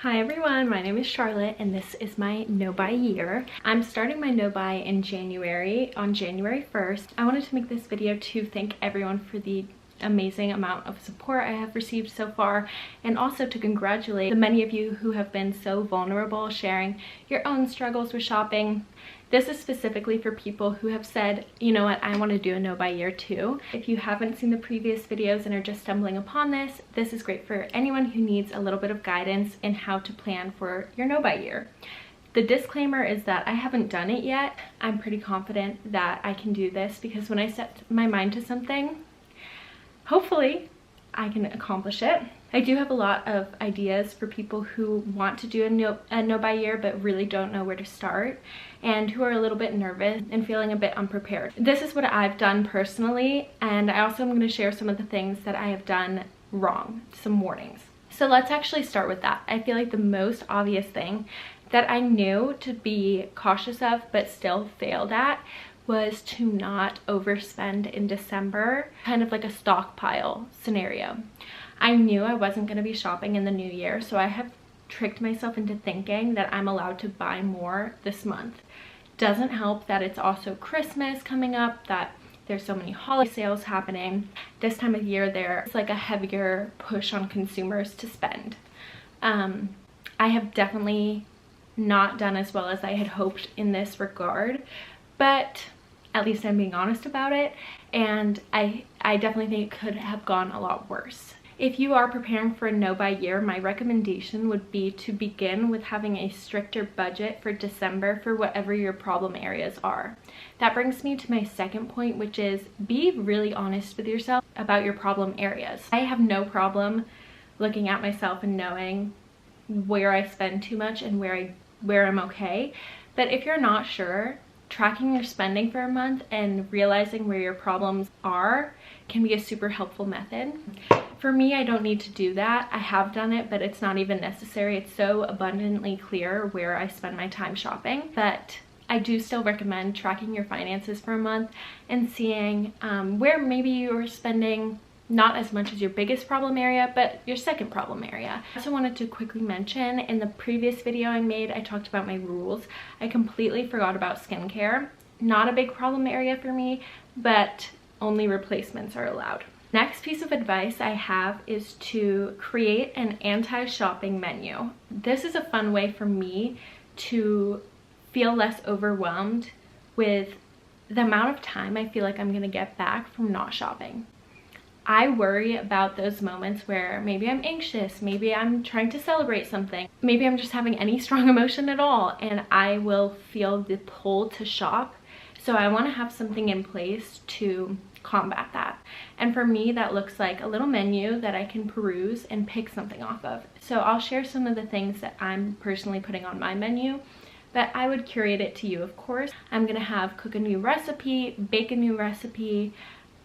Hi everyone, my name is Charlotte and this is my no-buy year. I'm starting my no-buy in January, on January 1st. I wanted to make this video to thank everyone for the amazing amount of support I have received so far, and also to congratulate the many of you who have been so vulnerable, sharing your own struggles with shopping. This is specifically for people who have said, you know what, I want to do a no-buy year too. If you haven't seen the previous videos and are just stumbling upon this, this is great for anyone who needs a little bit of guidance in how to plan for your no-buy year. The disclaimer is that I haven't done it yet. I'm pretty confident that I can do this because when I set my mind to something, hopefully I can accomplish it. I do have a lot of ideas for people who want to do a no-buy year but really don't know where to start and who are a little bit nervous and feeling a bit unprepared. This is what I've done personally, and I also am going to share some of the things that I have done wrong, some warnings. So let's actually start with that. I feel like the most obvious thing that I knew to be cautious of but still failed at was to not overspend in December, kind of like a stockpile scenario. I knew I wasn't going to be shopping in the new year, so I have tricked myself into thinking that I'm allowed to buy more this month. Doesn't help that it's also Christmas coming up, that there's so many holiday sales happening. This time of year there's like a heavier push on consumers to spend. I have definitely not done as well as I had hoped in this regard, but at least I'm being honest about it, and I definitely think it could have gone a lot worse. If you are preparing for a no-buy year, my recommendation would be to begin with having a stricter budget for December for whatever your problem areas are. That brings me to my second point, which is be really honest with yourself about your problem areas. I have no problem looking at myself and knowing where I spend too much and where I'm okay. But if you're not sure, tracking your spending for a month and realizing where your problems are can be a super helpful method. For me, I don't need to do that. I have done it, but it's not even necessary. It's so abundantly clear where I spend my time shopping. But I do still recommend tracking your finances for a month and seeing where maybe you're spending not as much as your biggest problem area, but your second problem area. I also wanted to quickly mention, in the previous video I made, I talked about my rules. I completely forgot about skincare. Not a big problem area for me, but only replacements are allowed. Next piece of advice I have is to create an anti-shopping menu. This is a fun way for me to feel less overwhelmed with the amount of time I feel like I'm gonna get back from not shopping. I worry about those moments where maybe I'm anxious, maybe I'm trying to celebrate something, maybe I'm just having any strong emotion at all, and I will feel the pull to shop. So I want to have something in place to combat that. And for me, that looks like a little menu that I can peruse and pick something off of. So I'll share some of the things that I'm personally putting on my menu, but I would curate it to you, of course. I'm gonna have cook a new recipe, bake a new recipe,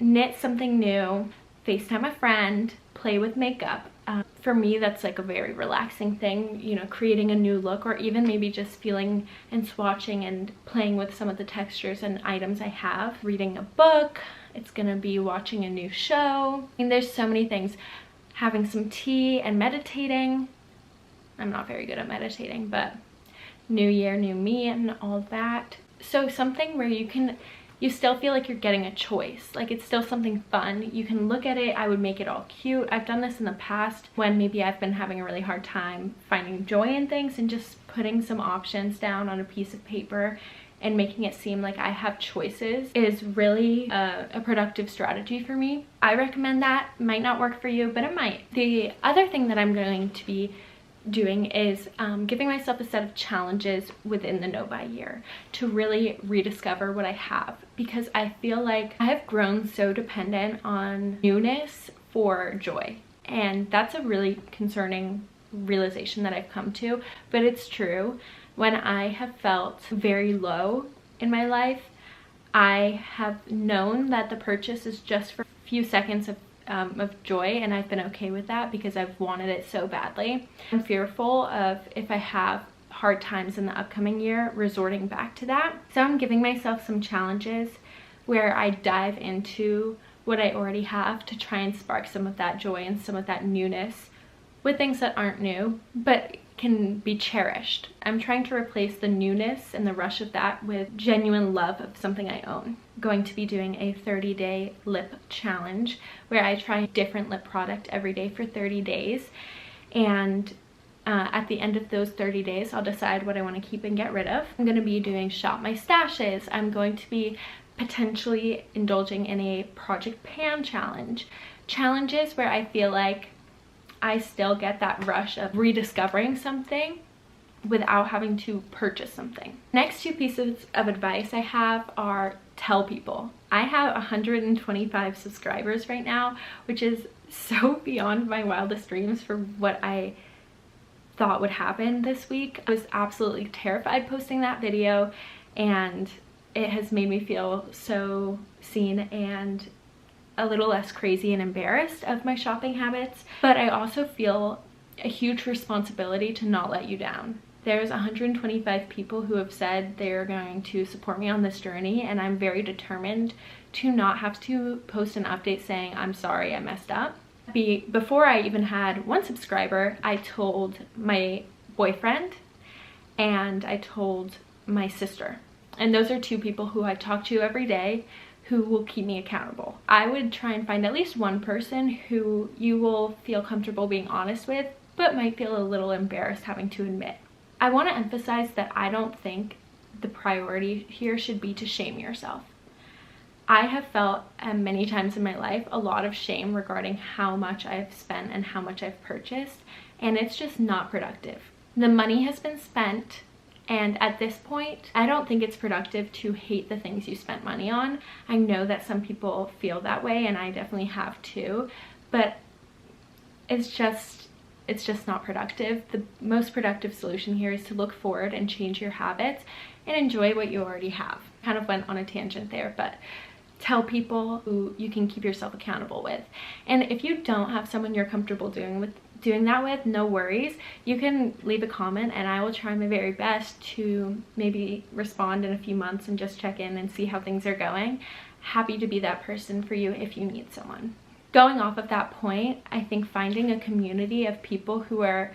knit something new, FaceTime a friend, play with makeup. For me, that's like a very relaxing thing, you know, creating a new look, or even maybe just feeling and swatching and playing with some of the textures and items I have. Reading a book, it's gonna be watching a new show. I mean, there's so many things. Having some tea and meditating. I'm not very good at meditating, but new year, new me and all that. So something where you still feel like you're getting a choice. Like it's still something fun. You can look at it. I would make it all cute. I've done this in the past when maybe I've been having a really hard time finding joy in things, and just putting some options down on a piece of paper and making it seem like I have choices is really a productive strategy for me. I recommend that. Might not work for you, but it might. The other thing that I'm going to be doing is giving myself a set of challenges within the no-buy year to really rediscover what I have, because I feel like I have grown so dependent on newness for joy, and that's a really concerning realization that I've come to, but it's true. When I have felt very low in my life, I have known that the purchase is just for a few seconds of joy, and I've been okay with that because I've wanted it so badly. I'm fearful of, if I have hard times in the upcoming year, resorting back to that. So I'm giving myself some challenges where I dive into what I already have to try and spark some of that joy and some of that newness with things that aren't new but can be cherished. I'm trying to replace the newness and the rush of that with genuine love of something I own. I'm going to be doing a 30-day lip challenge where I try a different lip product every day for 30 days. And at the end of those 30 days, I'll decide what I want to keep and get rid of. I'm going to be doing shop my stashes. I'm going to be potentially indulging in a Project Pan challenge. Challenges where I feel like I still get that rush of rediscovering something without having to purchase something. Next two pieces of advice I have are tell people. I have 125 subscribers right now, which is so beyond my wildest dreams for what I thought would happen this week. I was absolutely terrified posting that video, and it has made me feel so seen and a little less crazy and embarrassed of my shopping habits. But I also feel a huge responsibility to not let you down. There's 125 people who have said they're going to support me on this journey, and I'm very determined to not have to post an update saying I'm sorry I messed up. Before I even had one subscriber, I told my boyfriend and I told my sister, and those are two people who I talk to every day who will keep me accountable. I would try and find at least one person who you will feel comfortable being honest with, but might feel a little embarrassed having to admit. I want to emphasize that I don't think the priority here should be to shame yourself. I have felt many times in my life a lot of shame regarding how much I've spent and how much I've purchased, and it's just not productive. The money has been spent, and at this point, I don't think it's productive to hate the things you spent money on. I know that some people feel that way, and I definitely have too, but it's just not productive. The most productive solution here is to look forward and change your habits and enjoy what you already have. Kind of went on a tangent there, but tell people who you can keep yourself accountable with. And if you don't have someone you're comfortable doing that with, no worries. You can leave a comment and I will try my very best to maybe respond in a few months and just check in and see how things are going. Happy to be that person for you if you need someone. Going off of that point, I think finding a community of people who are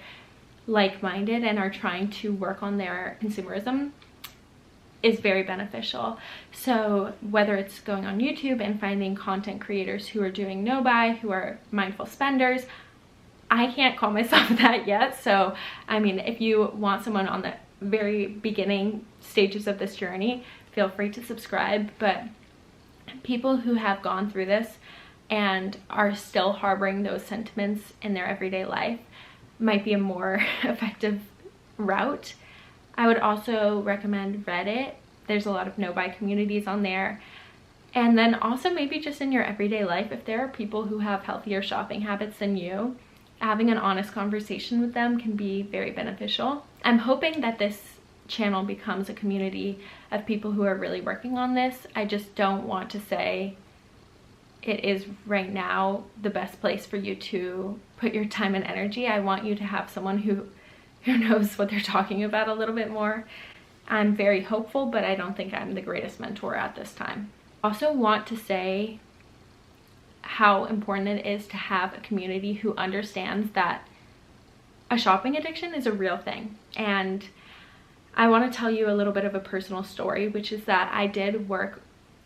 like-minded and are trying to work on their consumerism is very beneficial. So whether it's going on YouTube and finding content creators who are doing no-buy, who are mindful spenders, I can't call myself that yet. So I mean, if you want someone on the very beginning stages of this journey, feel free to subscribe. But people who have gone through this and are still harboring those sentiments in their everyday life might be a more effective route. I would also recommend Reddit. There's a lot of no-buy communities on there. And then also maybe just in your everyday life, if there are people who have healthier shopping habits than you, having an honest conversation with them can be very beneficial. I'm hoping that this channel becomes a community of people who are really working on this. I just don't want to say it is right now the best place for you to put your time and energy. I want you to have someone who knows what they're talking about a little bit more. I'm very hopeful, but I don't think I'm the greatest mentor at this time. Also want to say how important it is to have a community who understands that a shopping addiction is a real thing. And I want to tell you a little bit of a personal story, which is that I did work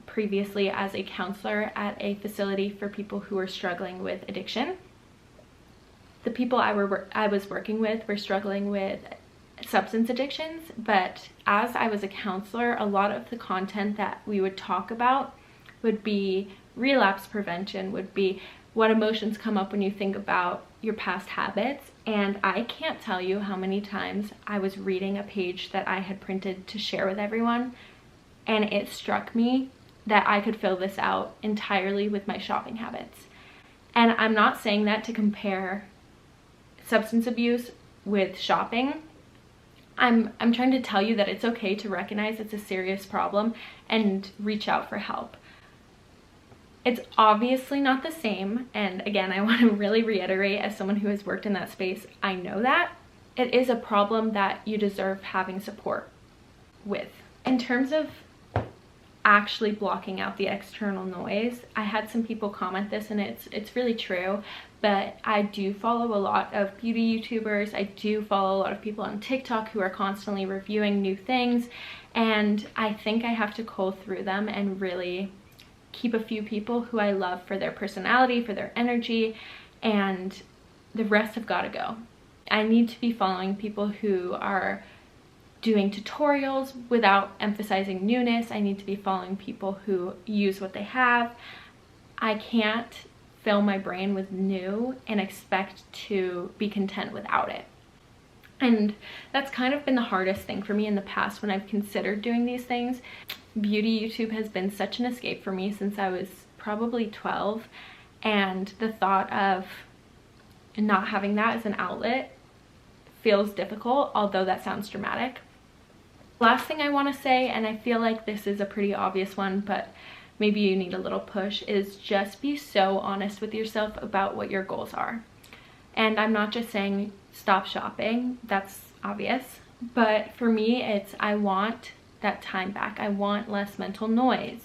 previously as a counselor at a facility for people who were struggling with addiction. The people I was working with were struggling with substance addictions, but as I was a counselor, a lot of the content that we would talk about would be relapse prevention, would be what emotions come up when you think about your past habits. And I can't tell you how many times I was reading a page that I had printed to share with everyone, and it struck me that I could fill this out entirely with my shopping habits. And I'm not saying that to compare substance abuse with shopping. I'm trying to tell you that it's okay to recognize it's a serious problem and reach out for help. It's obviously not the same, and again, I want to really reiterate, as someone who has worked in that space, I know that it is a problem that you deserve having support with. In terms of actually blocking out the external noise, I had some people comment this, and it's really true, but I do follow a lot of beauty YouTubers. I do follow a lot of people on TikTok who are constantly reviewing new things, and I think I have to cull through them and really keep a few people who I love for their personality, for their energy, and the rest have got to go. I need to be following people who are doing tutorials without emphasizing newness. I need to be following people who use what they have. I can't fill my brain with new and expect to be content without it. And that's kind of been the hardest thing for me in the past when I've considered doing these things. Beauty YouTube has been such an escape for me since I was probably 12, and the thought of not having that as an outlet feels difficult, although that sounds dramatic. Last thing I want to say, and I feel like this is a pretty obvious one, but maybe you need a little push, is just be so honest with yourself about what your goals are. And I'm not just saying stop shopping, that's obvious, but for me it's I want that time back. I want less mental noise.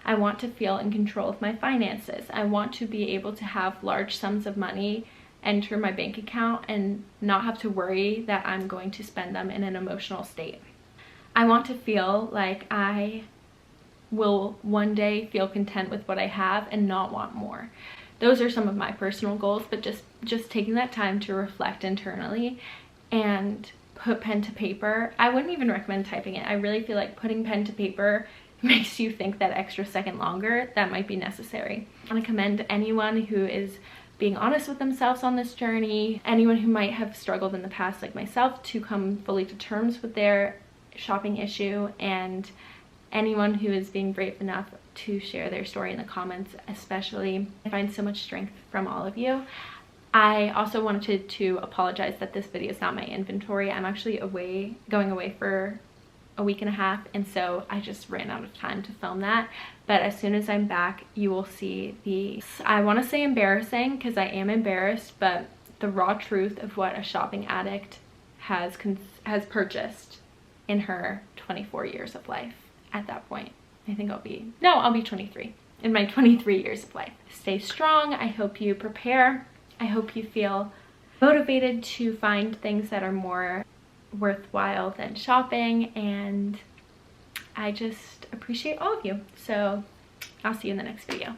I want to feel in control of my finances. I want to be able to have large sums of money enter my bank account and not have to worry that I'm going to spend them in an emotional state. I want to feel like I will one day feel content with what I have and not want more. Those are some of my personal goals, but just taking that time to reflect internally and put pen to paper. I wouldn't even recommend typing it. I really feel like putting pen to paper makes you think that extra second longer. That might be necessary. I want to commend anyone who is being honest with themselves on this journey, anyone who might have struggled in the past like myself to come fully to terms with their shopping issue, and anyone who is being brave enough to share their story in the comments especially. I find so much strength from all of you. I also wanted to apologize that this video is not my inventory. I'm actually going away for a week and a half, and so I just ran out of time to film that. But as soon as I'm back, you will see the, I want to say embarrassing because I am embarrassed, but the raw truth of what a shopping addict has purchased in her 24 years of life. At that point, I think I'll be 23 in my 23 years of life. Stay strong. I hope you prepare. I hope you feel motivated to find things that are more worthwhile than shopping, and I just appreciate all of you. So I'll see you in the next video.